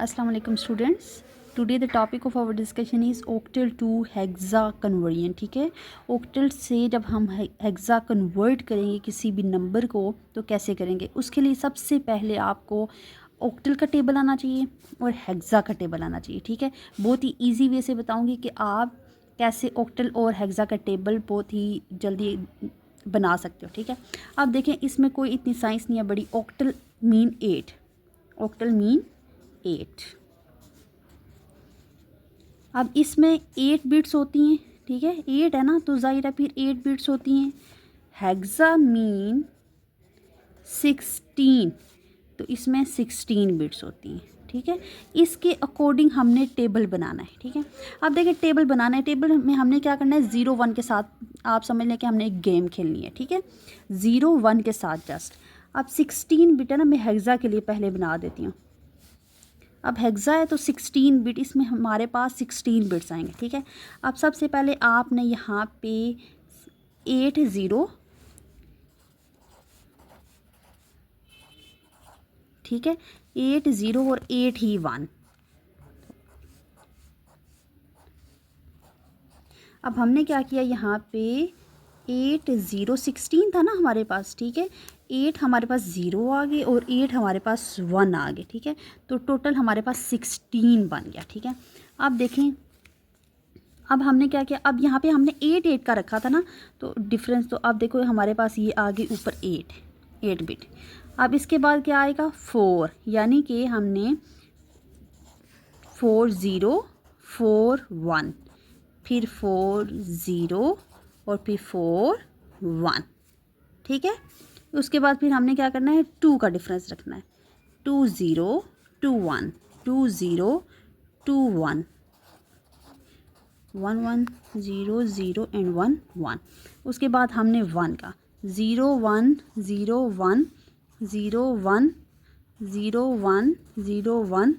Assalamu alaikum students. Today the topic of our discussion is octal to hexa conversion. ठीक है, octal से जब हम hexa कन्वर्ट करेंगे किसी भी नंबर को तो कैसे करेंगे, उसके लिए सबसे पहले आपको octal का टेबल आना चाहिए और hexa का टेबल आना चाहिए. ठीक है, बहुत ही ईजी वे से बताऊंगी कि आप कैसे octal और hexa का टेबल बहुत ही जल्दी बना सकते हो. ठीक है, अब देखें इसमें कोई इतनी साइंस नहीं है बड़ी. octal mean 8, octal mean 8. अब इसमें 8 बिट्स होती हैं. ठीक है, 8 है ना, तो जाहिर है फिर 8 बिट्स होती हैं. हेक्सा मीन 16, तो इसमें 16 बिट्स होती हैं. ठीक है, इसके अकॉर्डिंग हमने टेबल बनाना है. ठीक है, अब देखिए टेबल बनाना है. टेबल में हमने क्या करना है, 0 1 के साथ आप समझ लें कि हमने एक गेम खेलनी है. ठीक है, 0 1 के साथ जस्ट. अब 16 बिट है ना, मैं हेक्सा के लिए पहले बना देती हूँ. अब हेक्सा है तो 16 बिट, इसमें हमारे पास 16 बिट्स आएंगे. ठीक है, अब सबसे पहले आपने यहाँ पे 8 0, ठीक है, 8 0 और 8 ही 1. अब हमने क्या किया, यहाँ पे 8 0 16 था ना हमारे पास. ठीक है, 8 हमारे पास 0 आ गए और 8 हमारे पास 1 आ गए. ठीक है, तो टोटल हमारे पास 16 बन गया. ठीक है, अब देखें, अब हमने क्या किया, अब यहाँ पे हमने 8 8 का रखा था ना, तो डिफरेंस तो अब देखो हमारे पास ये आ गई ऊपर 8 बिट. अब इसके बाद क्या आएगा 4, यानी कि हमने 4 0 4 1, फिर 4 0 और फिर 4 1. ठीक है, उसके बाद फिर हमने क्या करना है, 2 का डिफरेंस रखना है. 2 0 2 1 2 0 2 1 1 1 0 0 एंड 1 1. उसके बाद हमने 1 का 0 1 0 1 0 1 0 1 0 1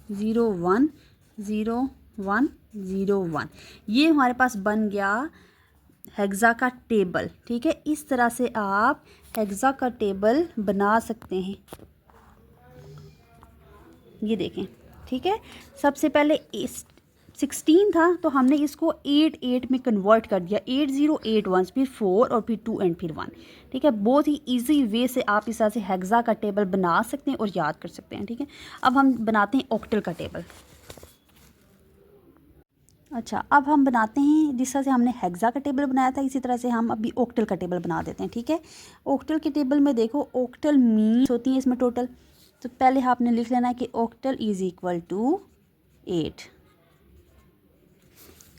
0 1 0 1 0 1. ये हमारे पास बन गया हेक्सा का टेबल. ठीक है, इस तरह से आप हेक्सा का टेबल बना सकते हैं. ये देखें. ठीक है, सबसे पहले 16 था तो हमने इसको 8 8 में कन्वर्ट कर दिया. 8 0 8 1, फिर 4 और फिर 2 एंड फिर 1. ठीक है, बहुत ही इजी वे से आप इस तरह से हेक्सा का टेबल बना सकते हैं और याद कर सकते हैं. ठीक है, अब हम बनाते हैं ऑक्टल का टेबल. अच्छा, अब हम बनाते हैं, जिस तरह से हमने हेक्सा का टेबल बनाया था इसी तरह से हम अभी ऑक्टल का टेबल बना देते हैं. ठीक है, ऑक्टल के टेबल में देखो ऑक्टल मीन्स होती हैं इसमें टोटल. तो पहले आपने लिख लेना है कि ऑक्टल इज इक्वल टू 8.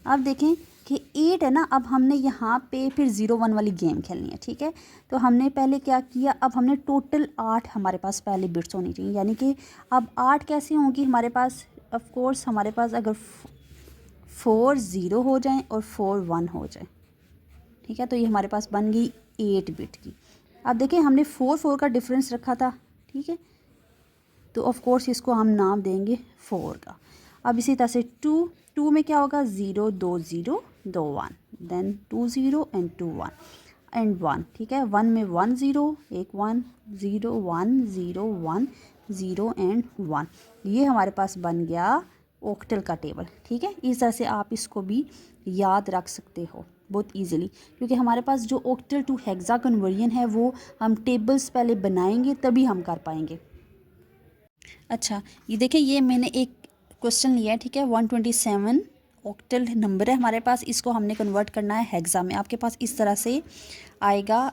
अब देखें कि 8 है ना, अब हमने यहाँ पे फिर 0 1 वाली गेम खेलनी है. ठीक है, तो हमने पहले क्या किया, अब हमने टोटल 8 हमारे पास पहले बिट्स होनी चाहिए. यानी कि अब 8 कैसे होंगी हमारे पास, ऑफ कोर्स हमारे पास अगर 4 0 हो जाएं और 4 1 हो जाए. ठीक है, तो ये हमारे पास बन गई 8 बिट की. अब देखें हमने 4 4 का डिफरेंस रखा था. ठीक है, तो ऑफ कोर्स इसको हम नाम देंगे 4 का. अब इसी तरह से 2 में क्या होगा, 0 2 0 2 1, देन 2 0 एंड 2 1 एंड 1. ठीक है, 1 में 1 0 एक 1 0 1 0 1 0 एंड 1. ये हमारे पास बन गया ऑक्टल का टेबल. ठीक है, इस तरह से आप इसको भी याद रख सकते हो बहुत इजीली, क्योंकि हमारे पास जो ऑक्टल टू हेक्सा कन्वर्जन है वो हम टेबल्स पहले बनाएंगे तभी हम कर पाएंगे. अच्छा, ये देखिए, ये मैंने एक क्वेश्चन लिया है. ठीक है, 127 ऑक्टल नंबर है हमारे पास, इसको हमने कन्वर्ट करना है हेक्सा में. आपके पास इस तरह से आएगा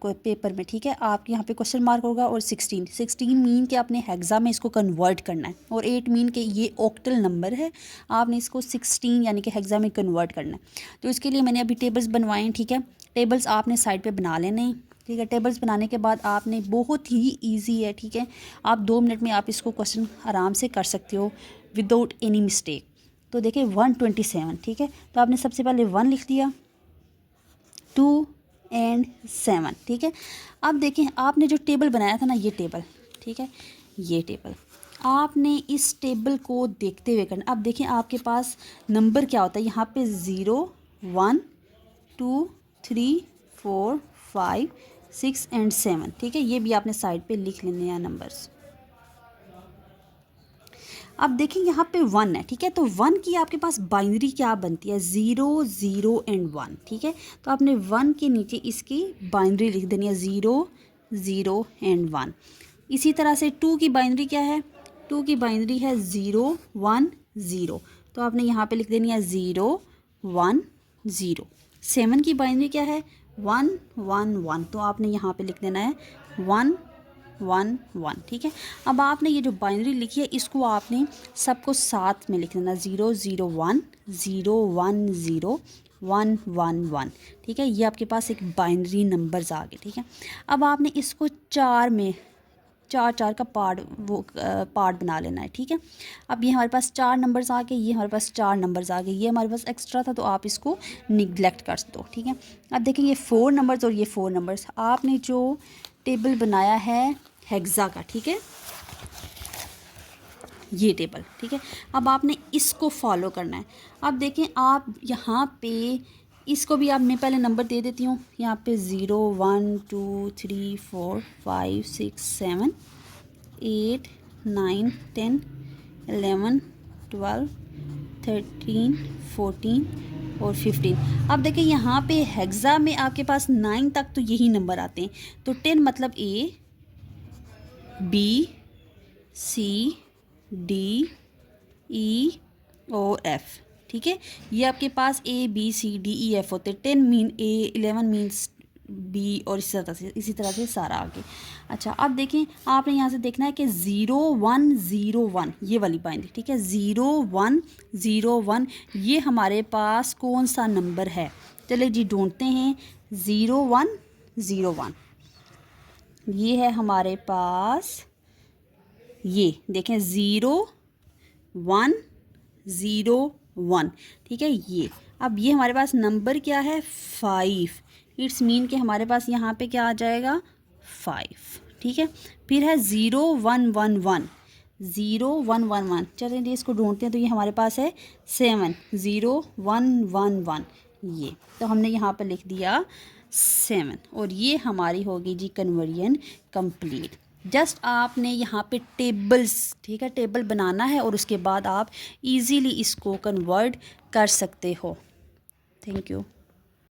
कोई पेपर में. ठीक है, आप यहाँ पे क्वेश्चन मार्क होगा और 16 मीन के आपने हेक्सा में इसको कन्वर्ट करना है, और 8 मीन के ये ऑक्टल नंबर है, आपने इसको 16 यानी कि हेक्सा में कन्वर्ट करना है. तो इसके लिए मैंने अभी टेबल्स बनवाए हैं. ठीक है, टेबल्स आपने साइड पर बना लेने हैं. ठीक है, टेबल्स बनाने के बाद आपने, बहुत ही इजी है. ठीक है, आप 2 मिनट में आप इसको क्वेश्चन आराम से कर सकते हो विदाउट एनी मिस्टेक. तो देखिए 127. ठीक है, तो आपने सबसे पहले 1 लिख दिया, 2 एंड 7. ठीक है, अब देखें आपने जो टेबल बनाया था ना, ये टेबल. ठीक है, ये टेबल आपने इस टेबल को देखते हुए करना. अब देखें आपके पास नंबर क्या होता है, यहाँ पे 0 1 2 3 4 5 6 एंड 7. ठीक है, ये भी आपने साइड पे लिख लेने हैं नंबर्स. अब देखें यहाँ पे 1 है, ठीक है। तो 1 की आपके पास बाइनरी क्या बनती है, 0 0 एंड 1, ठीक है। तो आपने 1 के नीचे इसकी बाइनरी लिख देनी है 0 0 एंड 1। इसी तरह से 2 की बाइनरी क्या है, 2 की बाइनरी है 0 1 0, तो आपने यहाँ पे लिख देनी है 0 1 0। 7 की बाइनरी क्या है, 1 1 1, तो आपने यहाँ पे लिख देना है 1 1 1, ठीक है। अब आपने ये जो बाइनरी लिखी है इसको आपने सबको साथ में लिख देना 0 0 1 0 1 0 1 1 1, ठीक है। ये आपके पास एक बाइनरी नंबर्स आ गए, ठीक है। अब आपने इसको 4 में 4 4 का पार्ट बना लेना है, ठीक है। अब ये हमारे पास 4 नंबर्स आ गए, ये हमारे पास 4 नंबर्स आ गए, ये हमारे पास एक्स्ट्रा था तो आप इसको निगलेक्ट कर दो, ठीक है। अब देखें ये 4 नंबर्स और ये 4 नंबर्स, आपने जो टेबल बनाया है हेक्सा का, ठीक है, ये टेबल, ठीक है। अब आपने इसको फॉलो करना है। अब देखें आप यहाँ पे इसको भी आप मैं पहले नंबर दे देती हूँ, यहाँ पे 0 1 2 3 4 5 6 7 8 9 10 11 12 13 14 और 15। अब देखिए यहाँ पे हेक्सा में आपके पास 9 तक तो यही नंबर आते हैं, तो 10 मतलब A B C D E O F, ठीक है। ये आपके पास A B C D E F होते हैं। 10 मीन A, 11 मीन्स B और इसी तरह से सारा आगे। अच्छा अब देखें आपने यहाँ से देखना है कि 0 1 0 1 ये वाली बाइनरी, ठीक है। 0 1 0 1 ये हमारे पास कौन सा नंबर है, चले जी ढूंढते हैं। 0 1 0 1 ये है हमारे पास, ये देखें 0 1 0 1, ठीक है। ये अब ये हमारे पास नंबर क्या है 5, इट्स मीन कि हमारे पास यहाँ पे क्या आ जाएगा 5, ठीक है। फिर है 0 1 1 1 0 1 1 1, चलिए जी इसको ढूंढते हैं। तो ये हमारे पास है 7 0 1 1 1, ये तो हमने यहाँ पर लिख दिया 7 और ये हमारी होगी जी कन्वर्जन कंप्लीट। जस्ट आपने यहाँ पे टेबल्स, ठीक है, टेबल बनाना है और उसके बाद आप इजीली इसको कन्वर्ट कर सकते हो। Thank you.